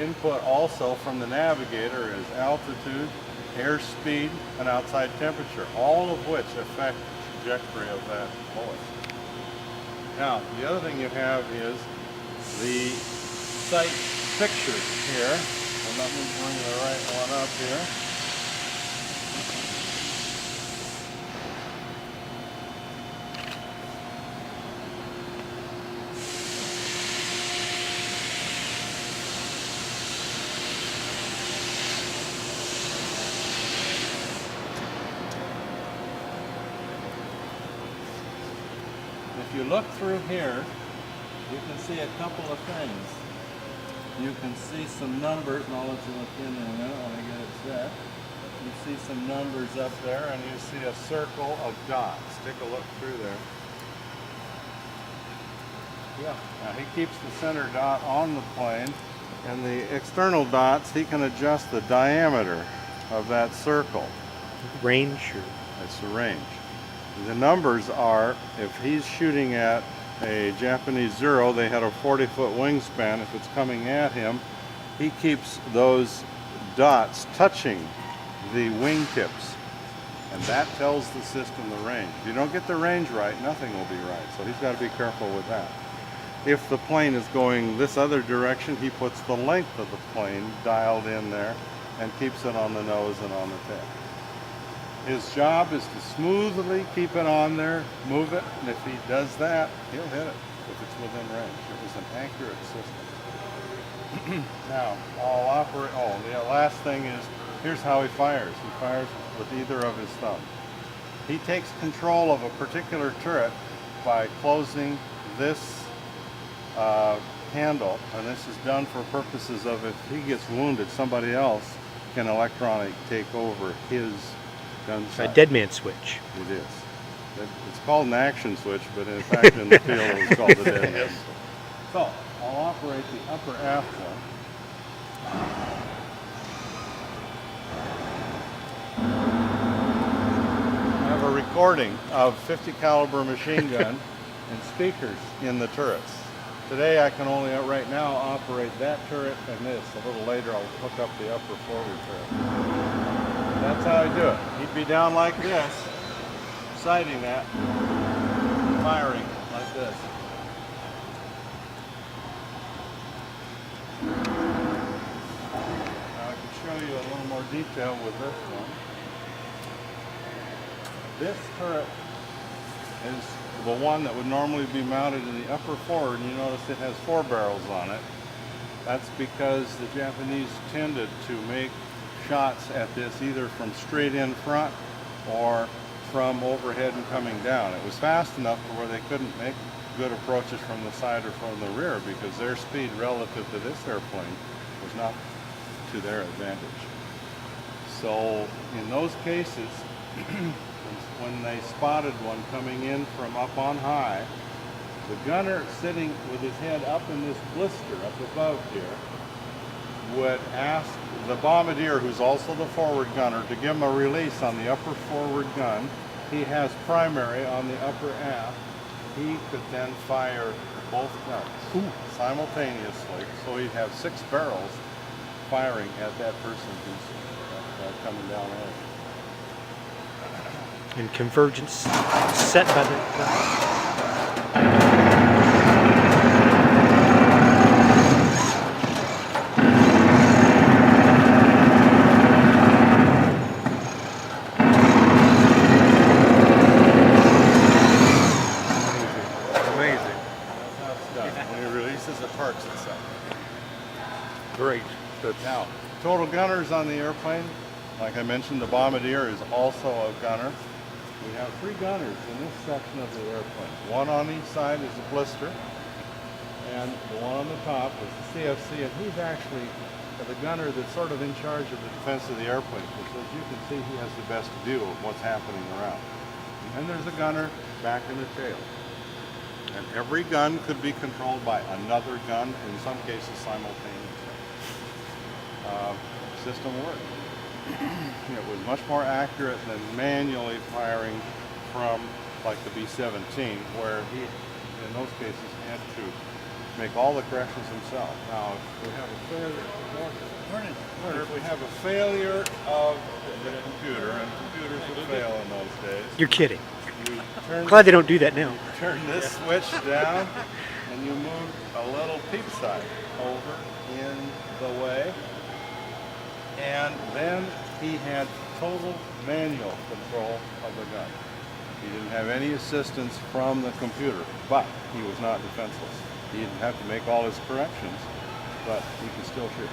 Input also from the navigator is altitude, airspeed, and outside temperature, all of which affect the trajectory of that bullet. Now, the other thing you have is the sight pictures here. So let me bring the right one up here. If you look through here, you can see a couple of things. You can see some numbers, and I'll let you look in there a minute when I get it set. You see some numbers up there, and you see a circle of dots. Take a look through there. Yeah. Now he keeps the center dot on the plane, and the external dots, he can adjust the diameter of that circle. Range? Or? That's the range. The numbers are, if he's shooting at a Japanese Zero, they had a 40-foot wingspan. If it's coming at him, he keeps those dots touching the wingtips, and that tells the system the range. If you don't get the range right, nothing will be right. So he's got to be careful with that. If the plane is going this other direction, he puts the length of the plane dialed in there and keeps it on the nose and on the tail. His job is to smoothly keep it on there, move it, and if he does that, he'll hit it if it's within range. It was an accurate system. Now, I'll operate, the last thing is, here's how he fires. He fires with either of his thumbs. He takes control of a particular turret by closing this handle, and this is done for purposes of if he gets wounded, somebody else can electronically take over his gun sight. A dead man switch. It is. It's called an action switch, but in fact in the field it's called a dead man. So, I'll operate the upper aft one. I have a recording of 50 caliber machine gun and speakers in the turrets. Today I can only, right now, operate that turret and this. A little later I'll hook up the upper forward turret. That's how I do it. He'd be down like this, sighting that, firing like this. Now I can show you a little more detail with this one. This turret is the one that would normally be mounted in the upper forward, and you notice it has 4 barrels on it. That's because the Japanese tended to make shots at this either from straight in front or from overhead and coming down. It was fast enough to where they couldn't make good approaches from the side or from the rear because their speed relative to this airplane was not to their advantage. So in those cases, when they spotted one coming in from up on high, the gunner sitting with his head up in this blister up above here would ask the bombardier, who's also the forward gunner, to give him a release on the upper forward gun. He has primary on the upper aft. He could then fire both guns simultaneously, so he'd have 6 barrels firing at that person who's coming down edge. And convergence set by the... Great. Now, total gunners on the airplane, like I mentioned, the bombardier is also a gunner. We have 3 gunners in this section of the airplane. One on each side is a blister, and the one on the top is the CFC, and he's actually the gunner that's sort of in charge of the defense of the airplane, because as you can see, he has the best view of what's happening around. And there's a gunner back in the tail. And every gun could be controlled by another gun, in some cases simultaneously. System worked. It was much more accurate than manually firing from like the B-17, where he, in those cases, had to make all the corrections himself. Now, if we have a failure, if we have a failure of the computer, and computers would fail in those days, You're kidding. you turn Glad they don't do that now. turn this switch down, and you move a little peep sight over in the way, and then he had total manual control of the gun. He didn't have any assistance from the computer, but he was not defenseless. He didn't have to make all his corrections, but he could still shoot.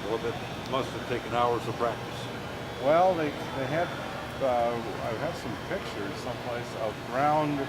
Well, that must have taken hours of practice. Well, they had, I have some pictures someplace of ground